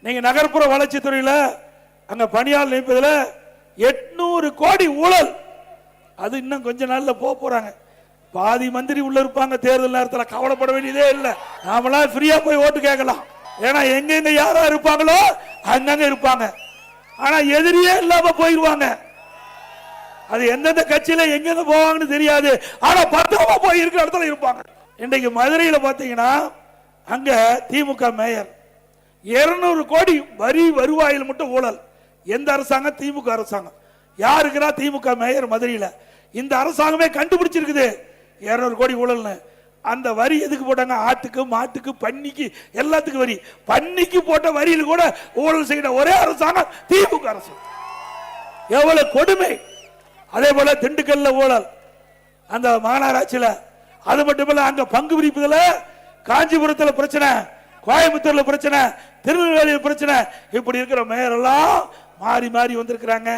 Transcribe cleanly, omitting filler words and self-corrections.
நீங்க நகர்ப்புற வளர்ச்சித்துறையில அங்க பணியாளர் நியமிப்பதில் 800 கோடி ஊழல். அது இன்னும் கொஞ்ச நாள்ல போறாங்க. பாதி மந்திரி உள்ள இருப்பாங்க. தேர்தல் நேரத்தில் கவலைப்பட வேண்டியதே இல்லை. நாமெல்லாம் ஃப்ரீயா போய் ஓட்டு கேட்கலாம். ஏன்னா எங்க யாரா இருப்பாங்களோ அங்கங்க இருப்பாங்க. ஆனா எதிரியே இல்லாம போயிருவாங்க. அது எந்தெந்த கட்சியில எங்க போவாங்கன்னு தெரியாது. ஆனா பத்திரமா போய் இருக்கிற இடத்துல இருப்பாங்க. இன்றைக்கு மதுரையில் பாத்தீங்கன்னா அங்க திமுக மேயர் 200 கோடி வரி வருவாயில் மட்டும் ஊழல். எந்த அரசாங்கம்? திமுக அரசாங்கம். யாருக்குன்னா திமுக மேயர் மதுரையில். இந்த அரசாங்கமே கண்டுபிடிச்சிருக்குது 200 கோடி ஊழல்னு. அந்த வரி எதுக்கு போட்டாங்க? ஆட்டுக்கு, மாட்டுக்கு, பன்னிக்கு, எல்லாத்துக்கும் வரி. பன்னிக்கு போட்ட வரியில் கூட ஊழல் செய்யற ஒரே அரசாங்கம் திமுக அரசு. எவ்வளவு கொடுமை! அதே போல திண்டுக்கல்ல ஊழல், அந்த மாநகராட்சியில. அது மட்டுமல்ல, அங்க பங்கு பிரிப்பதில் காஞ்சிபுரத்தில் பிரச்சனை, கோயம்புத்தூர்ல பிரச்சனை, திருநெல்வேலியில் பிரச்சனை. இப்படி இருக்கிற மேயர் எல்லாம் மாறி மாறி வந்திருக்கிறாங்க.